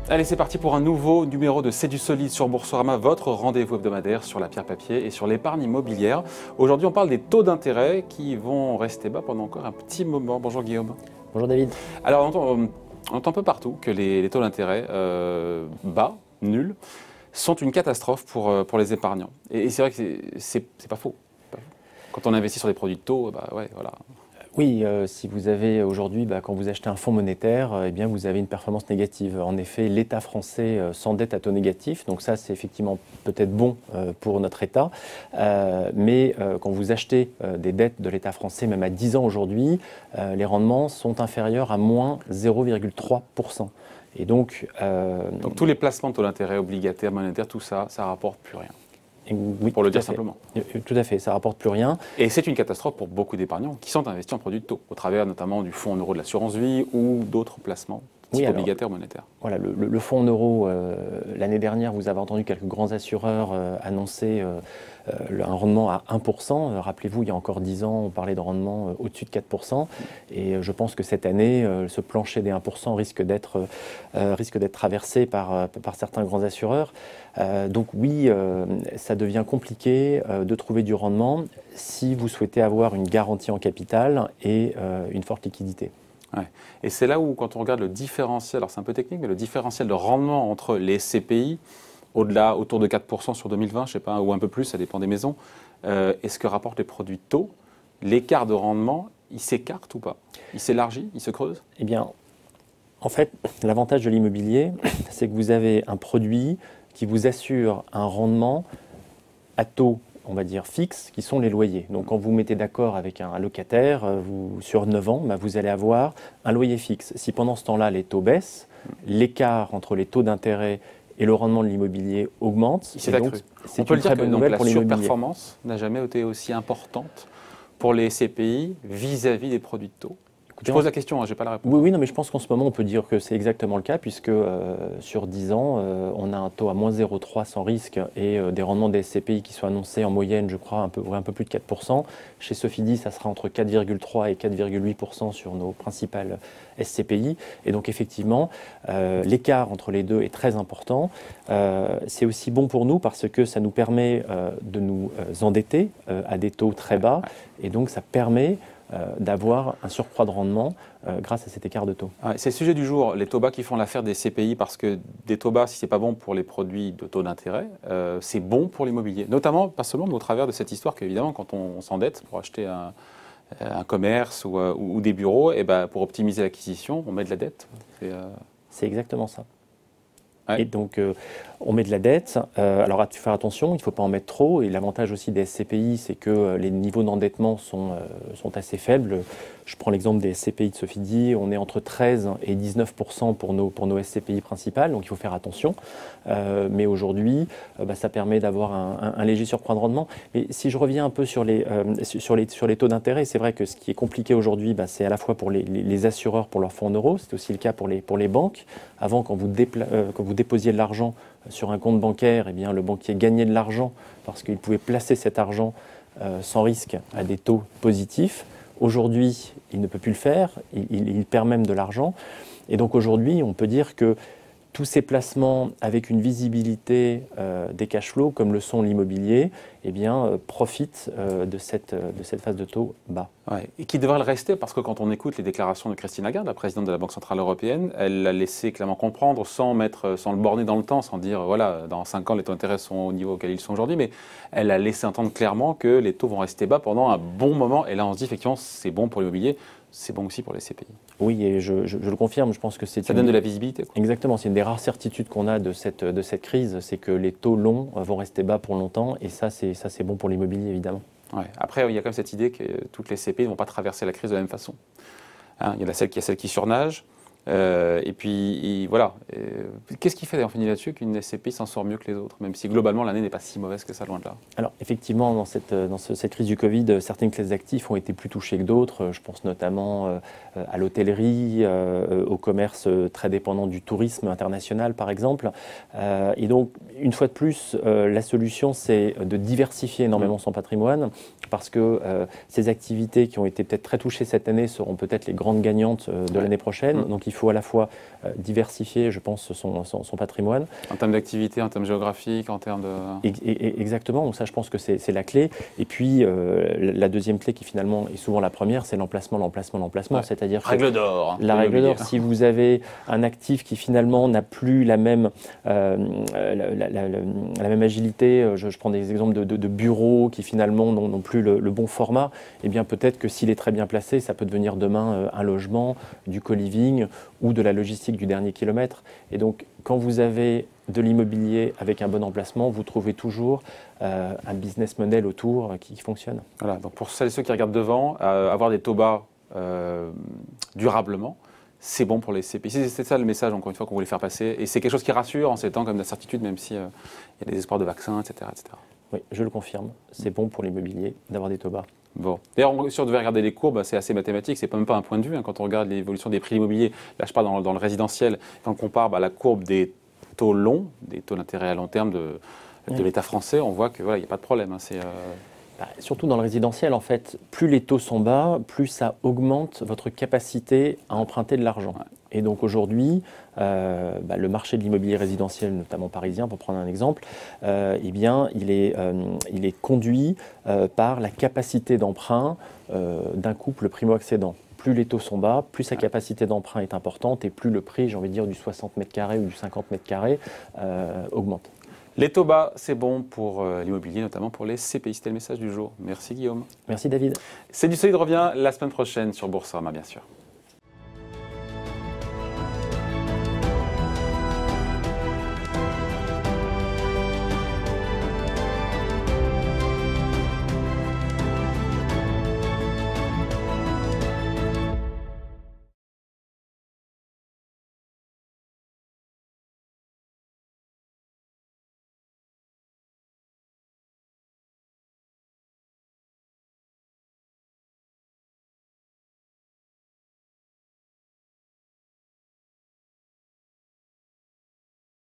Allez, c'est parti pour un nouveau numéro de C'est du solide sur Boursorama, votre rendez-vous hebdomadaire sur la pierre papier et sur l'épargne immobilière. Aujourd'hui, on parle des taux d'intérêt qui vont rester bas pendant encore un petit moment. Bonjour Guillaume. Bonjour David. Alors, on entend un peu partout que les taux d'intérêt bas, nuls, sont une catastrophe pour les épargnants. Et c'est vrai que c'est pas faux. Quand on investit sur des produits de taux, ouais, voilà. Oui, si vous avez aujourd'hui, quand vous achetez un fonds monétaire, eh bien vous avez une performance négative. En effet, l'État français s'endette à taux négatif, donc ça c'est effectivement peut-être bon pour notre État. Mais quand vous achetez des dettes de l'État français, même à 10 ans aujourd'hui, les rendements sont inférieurs à moins 0,3%. Et donc tous les placements de taux d'intérêt obligataires, monétaires, tout ça, ça rapporte plus rien. Oui, pour le dire simplement. Tout à fait, ça ne rapporte plus rien. Et c'est une catastrophe pour beaucoup d'épargnants qui sont investis en produits de taux, au travers notamment du fonds en euros de l'assurance vie ou d'autres placements type obligataires ou monétaires. Voilà, le fonds en euros, l'année dernière, vous avez entendu quelques grands assureurs annoncer un rendement à 1%. Rappelez-vous, il y a encore 10 ans, on parlait de rendement au-dessus de 4%. Et je pense que cette année, ce plancher des 1% risque d'être traversé par certains grands assureurs. Donc oui, ça devient compliqué de trouver du rendement si vous souhaitez avoir une garantie en capital et une forte liquidité. Ouais. Et c'est là où, quand on regarde le différentiel, alors c'est un peu technique, mais le différentiel de rendement entre les SCPI, au-delà, autour de 4% sur 2020, je sais pas, ou un peu plus, ça dépend des maisons, et ce que rapportent les produits de taux, l'écart de rendement, il s'écarte ou pas? Il s'élargit? Il se creuse? Eh bien, en fait, l'avantage de l'immobilier, c'est que vous avez un produit qui vous assure un rendement à taux, on va dire, fixe, qui sont les loyers. Donc quand vous mettez d'accord avec un locataire, sur 9 ans, vous allez avoir un loyer fixe. Si pendant ce temps-là, les taux baissent, l'écart entre les taux d'intérêt et le rendement de l'immobilier augmente. C'est accru. On peut le dire que la surperformance n'a jamais été aussi importante pour les SCPI vis-à-vis des produits de taux. Je pose la question, je n'ai pas la réponse. Oui, non, mais je pense qu'en ce moment, on peut dire que c'est exactement le cas, puisque sur 10 ans, on a un taux à moins 0,3 sans risque et des rendements des SCPI qui sont annoncés en moyenne, je crois, un peu plus de 4%. Chez Sofidy, ça sera entre 4,3 et 4,8% sur nos principales SCPI. Et donc, effectivement, l'écart entre les deux est très important. C'est aussi bon pour nous parce que ça nous permet de nous endetter à des taux très bas. Et donc, ça permet d'avoir un surcroît de rendement grâce à cet écart de taux. C'est le sujet du jour, les taux bas qui font l'affaire des CPI, parce que des taux bas, si ce n'est pas bon pour les produits de taux d'intérêt, c'est bon pour l'immobilier. Notamment, pas seulement, mais au travers de cette histoire qu'évidemment, quand on s'endette pour acheter un commerce ou des bureaux, et pour optimiser l'acquisition, on met de la dette. C'est exactement ça. Ouais. Et donc, on met de la dette. Alors, à faire attention, il ne faut pas en mettre trop. Et l'avantage aussi des SCPI, c'est que les niveaux d'endettement sont assez faibles. Je prends l'exemple des SCPI de Sofidy. On est entre 13 et 19% pour nos SCPI principales. Donc, il faut faire attention. Mais aujourd'hui, ça permet d'avoir un léger surcroît de rendement. Mais si je reviens un peu sur les taux d'intérêt, c'est vrai que ce qui est compliqué aujourd'hui, c'est à la fois pour les assureurs pour leurs fonds en euros. C'est aussi le cas pour les banques. Avant, quand vous déposiez de l'argent sur un compte bancaire, eh bien, le banquier gagnait de l'argent parce qu'il pouvait placer cet argent sans risque à des taux positifs. Aujourd'hui, il ne peut plus le faire, il perd même de l'argent. Et donc aujourd'hui, on peut dire que tous ces placements avec une visibilité des cash flows, comme le sont l'immobilier, profitent de cette phase de taux bas. Ouais. Et qui devrait le rester, parce que quand on écoute les déclarations de Christine Lagarde, la présidente de la Banque Centrale Européenne, elle l'a laissé clairement comprendre, sans le borner dans le temps, sans dire, voilà, dans 5 ans, les taux d'intérêt sont au niveau auquel ils sont aujourd'hui, mais elle a laissé entendre clairement que les taux vont rester bas pendant un bon moment. Et là, on se dit, effectivement, c'est bon pour l'immobilier, c'est bon aussi pour les CPI. Oui, et je le confirme, je pense que ça donne de la visibilité, quoi. Exactement, c'est une des rares certitudes qu'on a de cette crise, c'est que les taux longs vont rester bas pour longtemps, et ça c'est bon pour l'immobilier, évidemment. Ouais. Après, il y a quand même cette idée que toutes les CPI ne vont pas traverser la crise de la même façon. Il y a celle qui surnage, et puis voilà. Qu'est-ce qui fait, d'ailleurs, on finit là-dessus, qu'une SCPI s'en sort mieux que les autres, même si globalement l'année n'est pas si mauvaise que ça, loin de là? Alors effectivement, dans cette crise du Covid, certaines classes d'actifs ont été plus touchées que d'autres. Je pense notamment à l'hôtellerie, au commerce très dépendant du tourisme international, par exemple. Et donc, une fois de plus, la solution, c'est de diversifier énormément son patrimoine, parce que ces activités qui ont été peut-être très touchées cette année seront peut-être les grandes gagnantes de l'année prochaine. Donc il faut à la fois diversifier, je pense, son patrimoine. En termes d'activité, en termes géographiques, en termes de... Exactement, donc ça je pense que c'est la clé. Et puis la deuxième clé qui finalement est souvent la première, c'est l'emplacement. Ouais. C'est-à-dire que Règle d'or. la règle d'or, si vous avez un actif qui finalement n'a plus la même agilité, je prends des exemples de bureaux qui finalement n'ont plus le bon format, eh bien peut-être que s'il est très bien placé, ça peut devenir demain un logement, du co-living ou de la logistique du dernier kilomètre. Et donc quand vous avez de l'immobilier avec un bon emplacement, vous trouvez toujours un business model autour qui fonctionne. Voilà, donc pour celles et ceux qui regardent devant, avoir des taux bas durablement, c'est bon pour les CPI. C'est ça le message, encore une fois, qu'on voulait faire passer. Et c'est quelque chose qui rassure en ces temps comme d'incertitude, même s'il y a des espoirs de vaccins, etc., etc. Oui, je le confirme. C'est bon pour l'immobilier d'avoir des taux bas. Bon. D'ailleurs, si on devait regarder les courbes, c'est assez mathématique, c'est même pas un point de vue. Quand on regarde l'évolution des prix immobiliers, là je parle dans le résidentiel, quand on compare la courbe des taux longs, des taux d'intérêt à long terme de l'État français, on voit qu'il n'y a pas de problème. Surtout dans le résidentiel, en fait, plus les taux sont bas, plus ça augmente votre capacité à emprunter de l'argent. Ouais. Et donc aujourd'hui, le marché de l'immobilier résidentiel, notamment parisien, pour prendre un exemple, eh bien, il est conduit par la capacité d'emprunt d'un couple primo-accédant. Plus les taux sont bas, plus sa capacité d'emprunt est importante et plus le prix, j'ai envie de dire, du 60 mètres carrés ou du 50 mètres carrés augmente. Les taux bas, c'est bon pour l'immobilier, notamment pour les CPI. C'était le message du jour. Merci Guillaume. Merci David. C'est du Solide revient la semaine prochaine sur Boursorama, bien sûr.